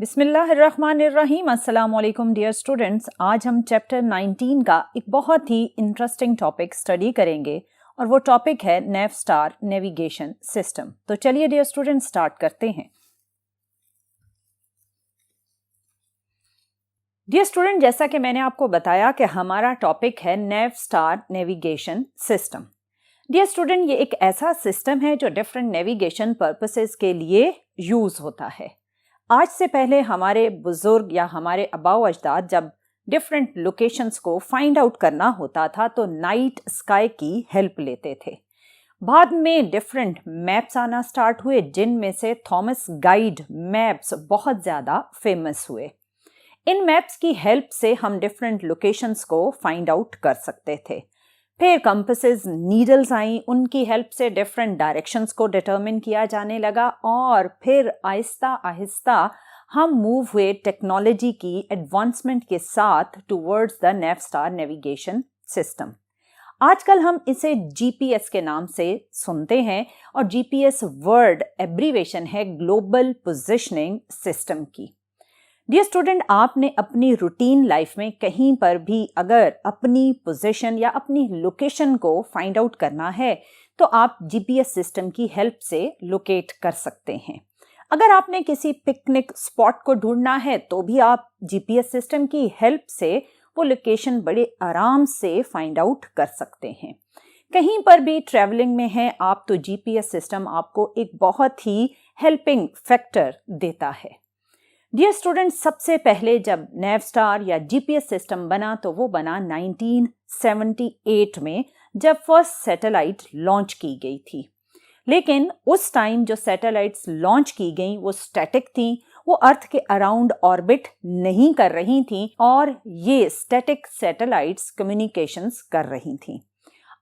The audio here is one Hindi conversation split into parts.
बिस्मिल्लाहिर्रहमानिर्रहीम। अस्सलाम वालेकुम डियर स्टूडेंट्स। आज हम चैप्टर 19 का एक बहुत ही इंटरेस्टिंग टॉपिक स्टडी करेंगे और वो टॉपिक है नेवस्टार नेविगेशन सिस्टम। तो चलिए डियर स्टूडेंट्स स्टार्ट करते हैं। डियर स्टूडेंट, जैसा कि मैंने आपको बताया कि हमारा टॉपिक है नेवस्टार नेविगेशन सिस्टम। डियर स्टूडेंट, ये एक ऐसा सिस्टम है जो डिफरेंट नेविगेशन पर्पसेस के लिए यूज होता है। आज से पहले हमारे बुजुर्ग या हमारे आबाओ अजदाद जब डिफरेंट लोकेशंस को फाइंड आउट करना होता था तो नाइट स्काई की हेल्प लेते थे। बाद में डिफरेंट मैप्स आना स्टार्ट हुए, जिनमें से थॉमस गाइड मैप्स बहुत ज़्यादा फेमस हुए। इन मैप्स की हेल्प से हम डिफरेंट लोकेशंस को फाइंड आउट कर सकते थे। फिर कंपासेस, नीडल्स आई, उनकी हेल्प से डिफरेंट डायरेक्शंस को डिटरमिन किया जाने लगा और फिर आहिस्ता आहिस्ता हम मूव हुए टेक्नोलॉजी की एडवांसमेंट के साथ टुवर्ड्स द नेवस्टार नेविगेशन सिस्टम। आजकल हम इसे जीपीएस के नाम से सुनते हैं और जीपीएस वर्ड एब्रीवेशन है ग्लोबल पोजिशनिंग सिस्टम की। डियर स्टूडेंट, आपने अपनी रूटीन लाइफ में कहीं पर भी अगर अपनी पोजीशन या अपनी लोकेशन को फाइंड आउट करना है तो आप जीपीएस सिस्टम की हेल्प से लोकेट कर सकते हैं। अगर आपने किसी पिकनिक स्पॉट को ढूंढना है तो भी आप जीपीएस सिस्टम की हेल्प से वो लोकेशन बड़े आराम से फाइंड आउट कर सकते हैं। कहीं पर भी ट्रैवलिंग में हैं आप तो जीपीएस सिस्टम आपको एक बहुत ही हेल्पिंग फैक्टर देता है। डियर स्टूडेंट, सबसे पहले जब नेवस्टार या जीपीएस सिस्टम बना तो वो बना 1978 में, जब फर्स्ट सैटेलाइट लॉन्च की गई थी। लेकिन उस टाइम जो सैटेलाइट्स लॉन्च की गई वो स्टैटिक थी, वो अर्थ के अराउंड ऑर्बिट नहीं कर रही थी और ये स्टैटिक सैटेलाइट्स कम्युनिकेशंस कर रही थी।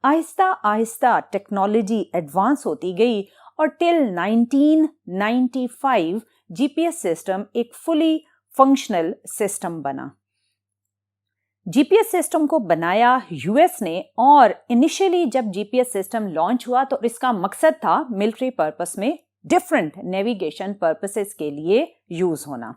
आहिस्ता आहिस्ता टेक्नोलॉजी एडवांस होती गई और टिल 1995 जीपीएस सिस्टम एक फुली फंक्शनल सिस्टम बना। जीपीएस सिस्टम को बनाया यूएस ने और इनिशियली जब जीपीएस सिस्टम लॉन्च हुआ तो इसका मकसद था मिलिट्री पर्पस में डिफरेंट नेविगेशन पर्पसेस के लिए यूज होना।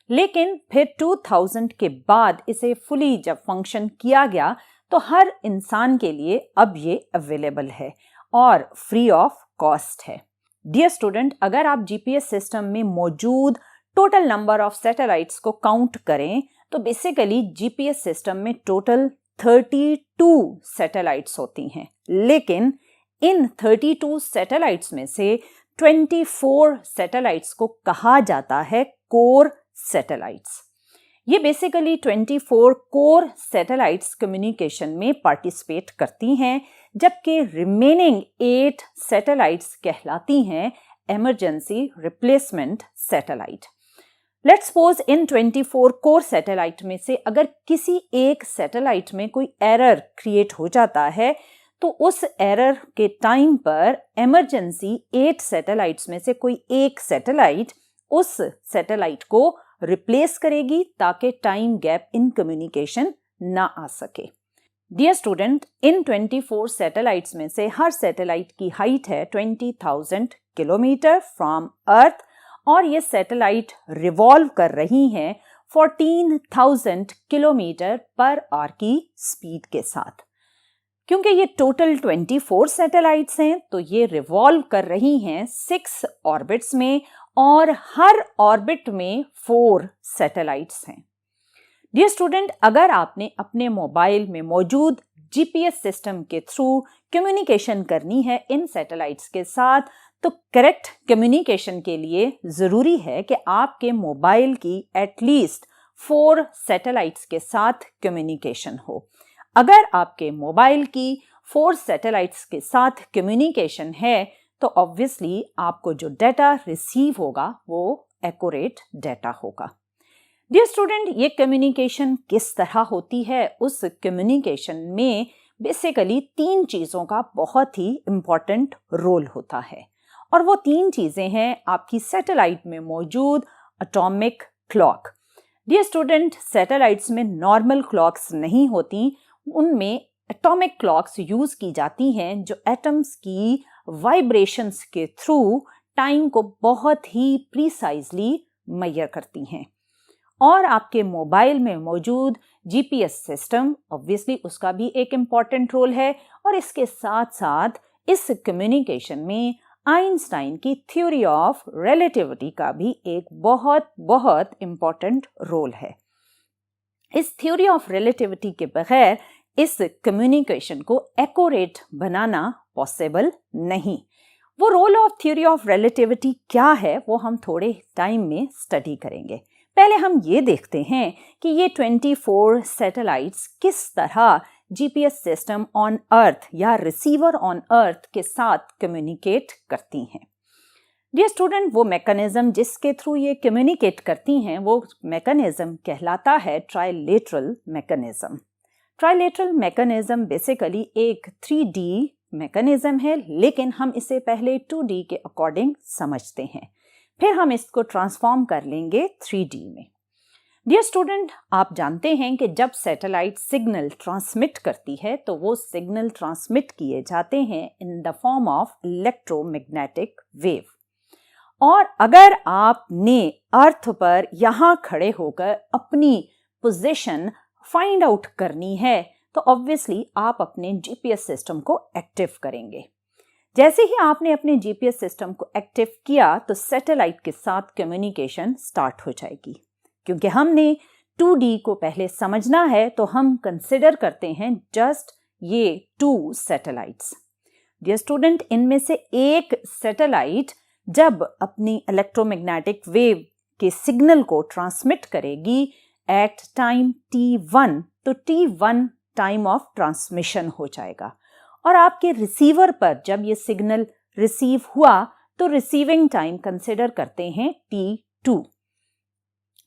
लेकिन फिर 2000 के बाद इसे फुली जब फंक्शन किया गया तो हर इंसान के लिए अब ये अवेलेबल है और फ्री ऑफ कॉस्ट है। डियर स्टूडेंट, अगर आप जीपीएस सिस्टम में मौजूद टोटल नंबर ऑफ सैटेलाइट्स को काउंट करें तो बेसिकली जीपीएस सिस्टम में टोटल 32 सैटेलाइट्स होती हैं। लेकिन इन 32 सैटेलाइट्स में से 24 सैटेलाइट्स को कहा जाता है कोर सैटेलाइट्स। ये बेसिकली 24 कोर सैटेलाइट्स कम्युनिकेशन में पार्टिसिपेट करती हैं, जबकि रिमेनिंग 8 सैटेलाइट्स कहलाती हैं emergency replacement satellite. Let's suppose in 24 core satellite में से अगर किसी एक सैटेलाइट में कोई एरर क्रिएट हो जाता है तो उस एरर के टाइम पर इमरजेंसी 8 सैटेलाइट्स में से कोई एक सैटेलाइट उस सैटेलाइट को रिप्लेस करेगी ताकि टाइम गैप इन कम्युनिकेशन ना आ सके। डियर स्टूडेंट, इन 24 सैटेलाइट्स में से हर सैटेलाइट की हाइट है 20,000 किलोमीटर फ्रॉम अर्थ और ये सैटेलाइट रिवॉल्व कर रही हैं 14,000 किलोमीटर पर आवर की स्पीड के साथ। क्योंकि ये टोटल 24 सैटेलाइट्स हैं तो ये रिवॉल्व कर रही हैं 6 ऑर्बिट्स में और हर ऑर्बिट में 4 सैटेलाइट्स हैं। डियर स्टूडेंट, अगर आपने अपने मोबाइल में मौजूद जीपीएस सिस्टम के थ्रू कम्युनिकेशन करनी है इन सैटेलाइट्स के साथ तो करेक्ट कम्युनिकेशन के लिए ज़रूरी है कि आपके मोबाइल की एटलीस्ट 4 सैटेलाइट्स के साथ कम्युनिकेशन हो। अगर आपके मोबाइल की 4 सैटेलाइट्स के साथ कम्युनिकेशन है तो ऑब्वियसली आपको जो डाटा रिसीव होगा वो एक्यूरेट डाटा होगा। डियर स्टूडेंट, ये कम्युनिकेशन किस तरह होती है? उस कम्युनिकेशन में बेसिकली 3 चीज़ों का बहुत ही इम्पॉर्टेंट रोल होता है और वो 3 चीज़ें हैं आपकी सैटेलाइट में मौजूद atomic clock. Dear student, satellites में नॉर्मल क्लॉक्स नहीं होती, उनमें एटॉमिक क्लॉक्स यूज़ की जाती हैं जो एटम्स की वाइब्रेशंस के थ्रू टाइम को बहुत ही प्रिसाइजली मैयर करती हैं। और आपके मोबाइल में मौजूद जीपीएस सिस्टम ऑब्वियसली उसका भी एक इम्पॉर्टेंट रोल है, और इसके साथ साथ इस कम्युनिकेशन में आइंस्टाइन की थ्योरी ऑफ रिलेटिविटी का भी एक बहुत बहुत इम्पॉर्टेंट रोल है। इस थ्योरी ऑफ रिलेटिविटी के बगैर इस कम्युनिकेशन को एक्यूरेट बनाना पॉसिबल नहीं। वो role of theory of relativity क्या है वो हम थोड़े टाइम में स्टडी करेंगे। पहले हम ये देखते हैं कि ये 24 सैटेलाइट्स किस तरह जीपीएस सिस्टम ऑन अर्थ या रिसीवर ऑन अर्थ के साथ कम्युनिकेट करती हैं। डियर स्टूडेंट, वो मैकेनिज्म जिसके थ्रू ये कम्युनिकेट करती हैं वो मैकेनिज्म कहलाता है trilateral mechanism. Trilateral mechanism basically एक 3D मैकेनिज्म है, लेकिन हम इसे पहले 2D के अकॉर्डिंग समझते हैं, फिर हम इसको ट्रांसफॉर्म कर लेंगे 3D में। डियर स्टूडेंट, आप जानते हैं कि जब सैटेलाइट सिग्नल ट्रांसमिट करती है तो वो सिग्नल ट्रांसमिट किए जाते हैं in the form of electromagnetic wave. और अगर आपने अर्थ पर यहाँ खड़े होकर अपनी पोजीशन फाइंड आउट करनी है तो ऑब्वियसली आप अपने जीपीएस सिस्टम को एक्टिव करेंगे। जैसे ही आपने अपने जीपीएस सिस्टम को एक्टिव किया तो सैटेलाइट के साथ कम्युनिकेशन स्टार्ट हो जाएगी। क्योंकि हमने 2D को पहले समझना है तो हम कंसिडर करते हैं जस्ट ये 2 सैटेलाइट्स। डियर स्टूडेंट, इनमें से एक सैटेलाइट जब अपनी इलेक्ट्रोमैग्नेटिक वेव के सिग्नल को ट्रांसमिट करेगी एट टाइम t1, तो t1 टाइम ऑफ ट्रांसमिशन हो जाएगा। और आपके रिसीवर पर जब ये सिग्नल रिसीव हुआ तो रिसीविंग टाइम कंसिडर करते हैं t2।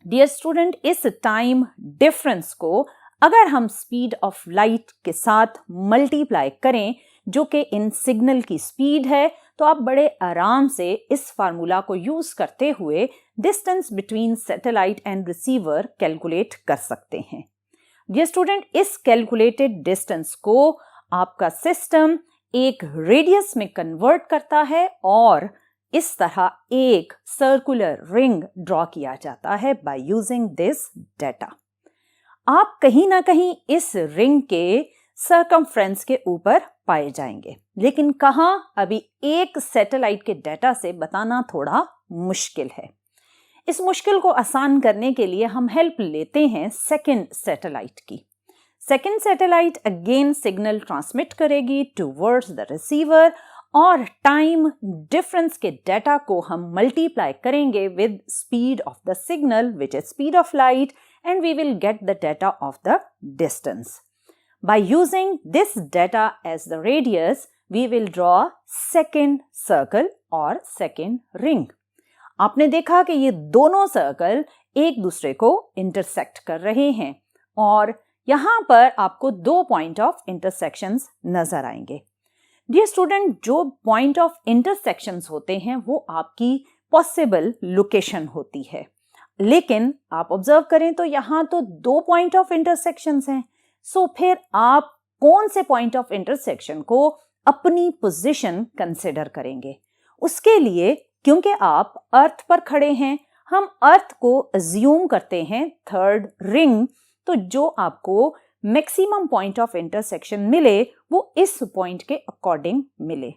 डियर स्टूडेंट, इस टाइम डिफरेंस को अगर हम स्पीड ऑफ लाइट के साथ मल्टीप्लाई करें जो कि इन सिग्नल की स्पीड है, तो आप बड़े आराम से इस फार्मूला को यूज करते हुए distance between satellite and receiver calculate कर सकते हैं। डियर स्टूडेंट, इस कैलकुलेटेड डिस्टेंस को आपका सिस्टम एक रेडियस में कन्वर्ट करता है और इस तरह एक सर्कुलर रिंग ड्रॉ किया जाता है बाय यूजिंग दिस डेटा। आप कहीं ना कहीं इस रिंग के सर्कमफ्रेंस के ऊपर पाए जाएंगे, लेकिन कहां अभी एक सैटेलाइट के डेटा से बताना थोड़ा मुश्किल है। इस मुश्किल को आसान करने के लिए हम हेल्प लेते हैं सेकंड सैटेलाइट की। Second satellite again signal transmit करेगी टुवर्ड्स द रिसीवर और टाइम डिफरेंस के डाटा को हम मल्टीप्लाई करेंगे with speed of the signal which is speed of light and we will get the data of the distance. By using this data as the radius, we will draw second circle or second ring. आपने देखा कि ये दोनों सर्कल एक दूसरे को इंटरसेक्ट कर रहे हैं और यहाँ पर आपको 2 पॉइंट ऑफ इंटरसेक्शंस नजर आएंगे। डियर स्टूडेंट, जो पॉइंट ऑफ इंटरसेक्शंस होते हैं वो आपकी पॉसिबल लोकेशन होती है, लेकिन आप ऑब्जर्व करें तो यहाँ तो 2 पॉइंट ऑफ इंटरसेक्शंस हैं। सो फिर आप कौन से पॉइंट ऑफ इंटरसेक्शन को अपनी पोजीशन कंसिडर करेंगे? उसके लिए क्योंकि आप अर्थ पर खड़े हैं, हम अर्थ को अज्यूम करते हैं थर्ड रिंग, तो जो आपको मैक्सिमम पॉइंट ऑफ इंटरसेक्शन मिले वो इस पॉइंट के अकॉर्डिंग मिले।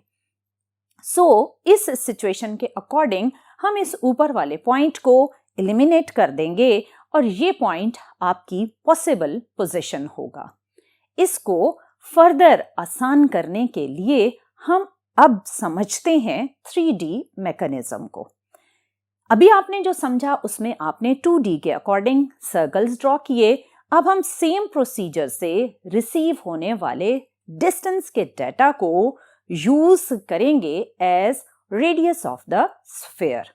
सो इस सिचुएशन के अकॉर्डिंग हम इस ऊपर वाले पॉइंट को एलिमिनेट कर देंगे और ये पॉइंट आपकी पॉसिबल पोजीशन होगा। इसको फर्दर आसान करने के लिए हम अब समझते हैं 3D मैकेनिज्म को। अभी आपने जो समझा उसमें आपने 2D के अकॉर्डिंग सर्कल्स ड्रॉ किए। अब हम सेम प्रोसीजर से रिसीव होने वाले डिस्टेंस के डाटा को यूज करेंगे as radius of the sphere.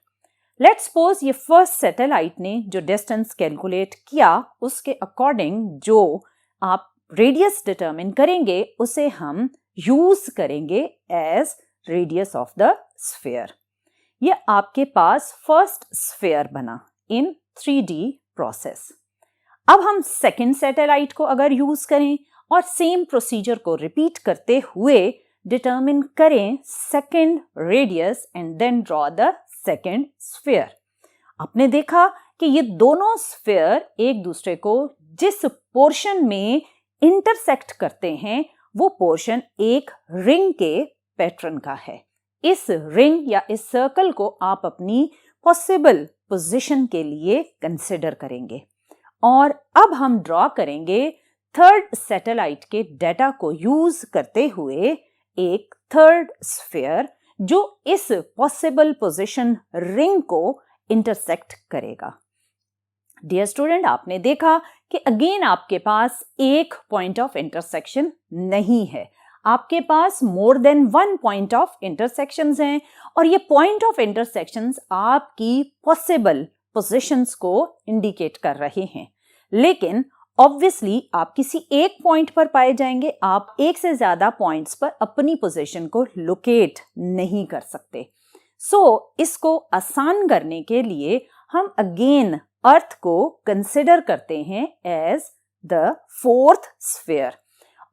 Let's suppose ये फर्स्ट सैटेलाइट ने जो डिस्टेंस कैलकुलेट किया उसके अकॉर्डिंग जो आप रेडियस डिटरमिन करेंगे उसे हम यूज करेंगे as radius of the sphere. ये आपके पास फर्स्ट स्फीयर बना इन 3D प्रोसेस। अब हम सेकेंड सैटेलाइट को अगर यूज करें और सेम प्रोसीजर को रिपीट करते हुए डिटरमिन करें second radius and then draw the second sphere. आपने देखा कि ये दोनों स्फीयर एक दूसरे को जिस पोर्शन में इंटरसेक्ट करते हैं वो पोर्शन एक रिंग के पैटर्न का है। इस रिंग या इस सर्कल को आप अपनी पॉसिबल पोजीशन के लिए कंसिडर करेंगे और अब हम ड्रॉ करेंगे थर्ड सैटेलाइट के डेटा को यूज करते हुए एक थर्ड स्फीयर जो इस पॉसिबल पोजीशन रिंग को इंटरसेक्ट करेगा। डियर स्टूडेंट, आपने देखा कि अगेन आपके पास एक पॉइंट ऑफ इंटरसेक्शन नहीं है, आपके पास more than one point of intersections हैं और ये पॉइंट ऑफ इंटरसेक्शंस आपकी पॉसिबल पोजीशंस को इंडिकेट कर रहे हैं। लेकिन ऑब्वियसली आप किसी एक पॉइंट पर पाए जाएंगे, आप एक से ज्यादा पॉइंट्स पर अपनी पोजीशन को लोकेट नहीं कर सकते। इसको आसान करने के लिए हम अगेन अर्थ को कंसिडर करते हैं एज द फोर्थ स्फीयर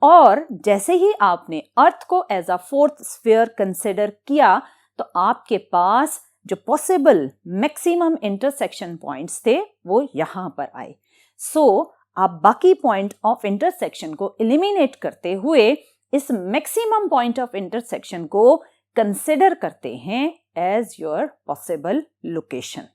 और जैसे ही आपने अर्थ को as a fourth sphere consider किया तो आपके पास जो पॉसिबल मैक्सिमम इंटरसेक्शन पॉइंट्स थे वो यहां पर आए। आप बाकी पॉइंट ऑफ इंटरसेक्शन को एलिमिनेट करते हुए इस मैक्सिमम पॉइंट ऑफ इंटरसेक्शन को कंसिडर करते हैं as your possible location.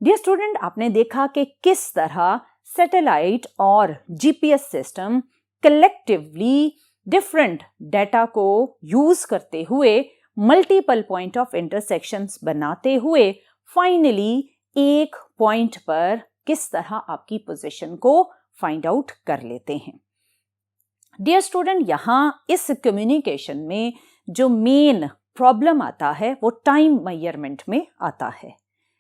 Dear student, आपने देखा कि किस तरह सैटेलाइट और GPS system collectively different data को यूज करते हुए मल्टीपल पॉइंट ऑफ इंटरसेक्शंस बनाते हुए फाइनली एक पॉइंट पर किस तरह आपकी पोजीशन को फाइंड आउट कर लेते हैं। डियर स्टूडेंट, यहां इस कम्युनिकेशन में जो मेन प्रॉब्लम आता है वो टाइम मेजरमेंट में आता है।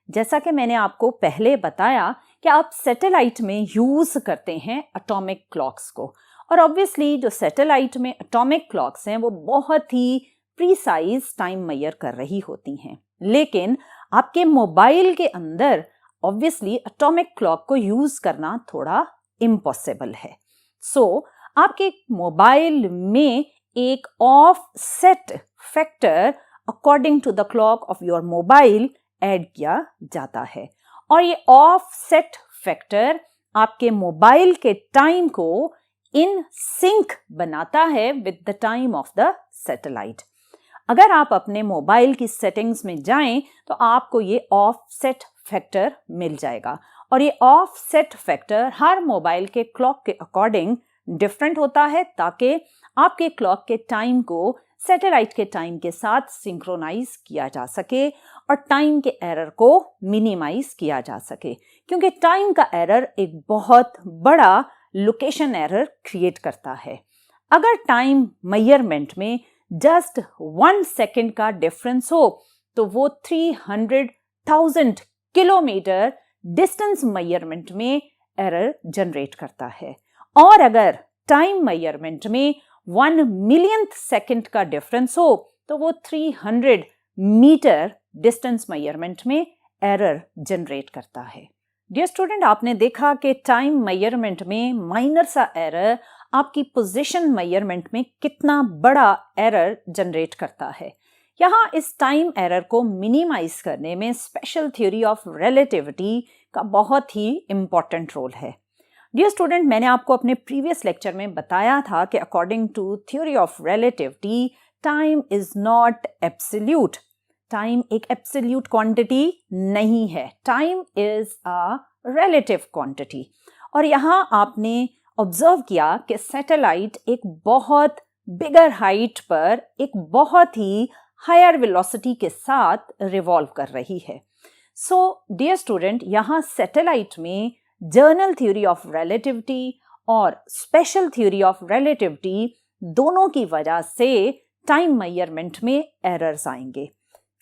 जैसा कि मैंने आपको पहले बताया कि आप सैटेलाइट में यूज करते हैं एटॉमिक क्लॉक्स को और ऑब्वियसली जो सैटेलाइट में एटॉमिक क्लॉक्स हैं वो बहुत ही प्रीसाइज टाइम मेजर कर रही होती हैं, लेकिन आपके मोबाइल के अंदर ऑब्वियसली एटॉमिक क्लॉक को यूज करना थोड़ा इम्पॉसिबल है। आपके मोबाइल में एक offset factor according to the clock of your mobile add किया जाता है और ये ऑफसेट फैक्टर आपके मोबाइल के टाइम को इन सिंक बनाता है with the time of the satellite. अगर आप अपने मोबाइल की सेटिंग्स में जाएं तो आपको ये ऑफसेट फैक्टर मिल जाएगा और ये ऑफसेट फैक्टर हर मोबाइल के क्लॉक के अकॉर्डिंग डिफरेंट होता है ताकि आपके क्लॉक के टाइम को सैटेलाइट के टाइम के साथ सिंक्रोनाइज किया जा सके और टाइम के एरर को मिनिमाइज किया जा सके, क्योंकि टाइम का एरर एक बहुत बड़ा लोकेशन एरर क्रिएट करता है। अगर टाइम मेजरमेंट में जस्ट 1 सेकेंड का डिफरेंस हो तो वो 300,000 किलोमीटर डिस्टेंस मेजरमेंट में एरर जनरेट करता है और अगर टाइम मेजरमेंट में 1 मिलियंथ सेकेंड का डिफरेंस हो तो वो 300 मीटर डिस्टेंस मेजरमेंट में एरर जनरेट करता है। डियर स्टूडेंट, आपने देखा कि टाइम मेजरमेंट में माइनर सा एरर आपकी पोजीशन मेजरमेंट में कितना बड़ा एरर जनरेट करता है। यहाँ इस टाइम एरर को मिनिमाइज करने में स्पेशल थ्योरी ऑफ रिलेटिविटी का बहुत ही इंपॉर्टेंट रोल है। डियर स्टूडेंट, मैंने आपको अपने प्रीवियस लेक्चर में बताया था कि according to theory of relativity time is not absolute. Time एक एब्सोल्यूट क्वांटिटी नहीं है, time is a relative quantity. और यहाँ आपने ऑब्जर्व किया कि सैटेलाइट एक बहुत बिगर हाइट पर एक बहुत ही हायर वेलोसिटी के साथ रिवॉल्व कर रही है। डियर स्टूडेंट, यहाँ सैटेलाइट में जनरल थ्योरी ऑफ रिलेटिविटी और स्पेशल थ्योरी ऑफ रिलेटिविटी दोनों की वजह से टाइम मेजरमेंट में एरर्स आएंगे।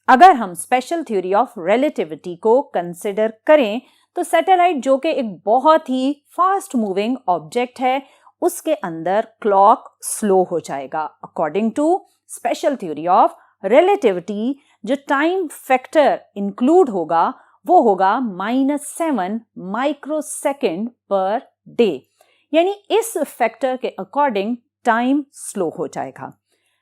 अगर हम स्पेशल थ्योरी ऑफ रिलेटिविटी को कंसिडर करें तो सैटेलाइट जो कि एक बहुत ही फास्ट मूविंग ऑब्जेक्ट है उसके अंदर क्लॉक स्लो हो जाएगा। According to special theory of relativity जो टाइम फैक्टर इंक्लूड होगा वो होगा -7 माइक्रोसेकंड पर डे, यानी इस फैक्टर के अकॉर्डिंग टाइम स्लो हो जाएगा।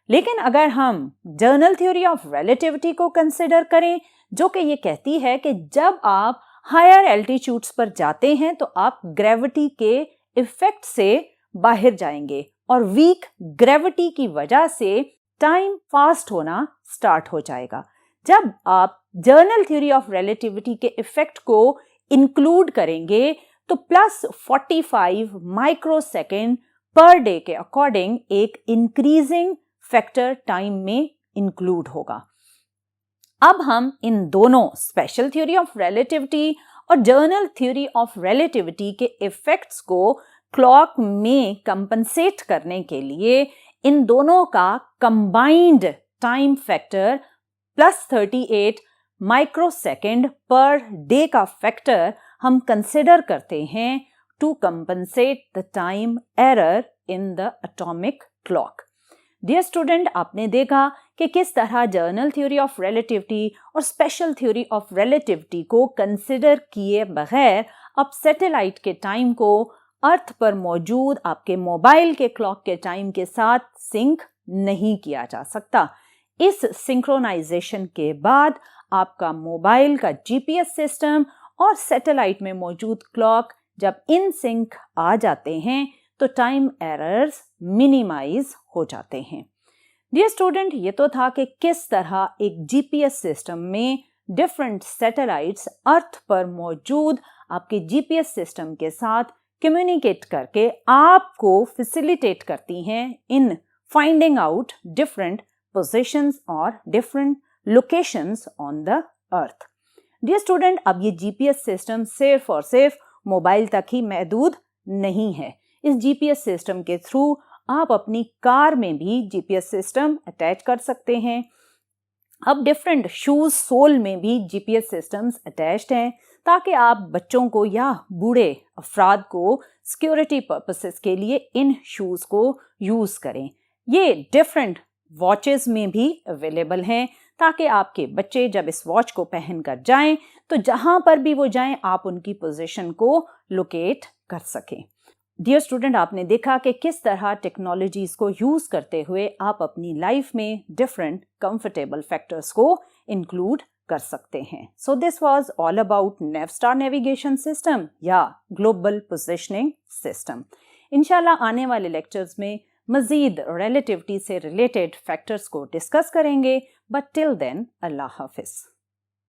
लेकिन अगर हम जनरल थ्योरी ऑफ रिलेटिविटी को कंसिडर करें जो कि ये कहती है कि जब आप हायर एल्टीट्यूड्स पर जाते हैं तो आप ग्रेविटी के इफेक्ट से बाहर जाएंगे और वीक ग्रेविटी की वजह से टाइम फास्ट होना स्टार्ट हो जाएगा। जब आप जनरल थ्योरी ऑफ रिलेटिविटी के इफेक्ट को इंक्लूड करेंगे तो +45 माइक्रोसेकेंड पर डे के अकॉर्डिंग एक इंक्रीजिंग फैक्टर टाइम में इंक्लूड होगा। अब हम इन दोनों स्पेशल थ्योरी ऑफ रिलेटिविटी और जनरल थ्योरी ऑफ रिलेटिविटी के इफेक्ट्स को क्लॉक में कंपनसेट करने के लिए इन दोनों का combined time factor +38 microsecond per day का फैक्टर हम कंसिडर करते हैं to compensate the time error in the atomic clock. Dear student, आपने देखा कि किस तरह जनरल थ्योरी ऑफ रिलेटिविटी और स्पेशल थ्योरी ऑफ रिलेटिविटी को कंसिडर किए बगैर अब सैटेलाइट के टाइम को अर्थ पर मौजूद आपके मोबाइल के क्लॉक के टाइम के साथ सिंक नहीं किया जा सकता। इस सिंक्रोनाइजेशन के बाद आपका मोबाइल का जीपीएस सिस्टम और सैटेलाइट में मौजूद क्लॉक जब इन सिंक आ जाते हैं तो टाइम एरर्स मिनिमाइज हो जाते हैं। डियर स्टूडेंट, ये तो था कि किस तरह एक जीपीएस सिस्टम में डिफरेंट सैटेलाइट्स अर्थ पर मौजूद आपके जीपीएस सिस्टम के साथ कम्युनिकेट करके आपको फैसिलिटेट करती हैं in finding out different positions और different locations on the earth. Dear student, अब ये जीपीएस सिस्टम सिर्फ और सिर्फ मोबाइल तक ही महदूद नहीं है। इस जीपीएस सिस्टम के थ्रू आप अपनी कार में भी जीपीएस सिस्टम अटैच कर सकते हैं। अब डिफरेंट शूज सोल में भी जीपीएस सिस्टम्स अटैच्ड हैं ताकि आप बच्चों को या बूढ़े अफराद को सिक्योरिटी पर्पसेस के लिए इन शूज को यूज करें। ये डिफरेंट वॉचेस में भी अवेलेबल हैं ताकि आपके बच्चे जब इस वॉच को पहन कर जाएं तो जहां पर भी वो जाएं आप उनकी पोजीशन को लोकेट कर सकें। डियर स्टूडेंट, आपने देखा कि किस तरह टेक्नोलॉजीज को यूज करते हुए आप अपनी लाइफ में डिफरेंट कंफर्टेबल फैक्टर्स को इंक्लूड कर सकते हैं। So this was all about Navstar navigation system या ग्लोबल पोजिशनिंग सिस्टम। इंशाल्लाह आने वाले लेक्चर्स में मजीद रिलेटिविटी से रिलेटेड फैक्टर्स को डिस्कस करेंगे, बट टिल देन अल्लाह हाफिज।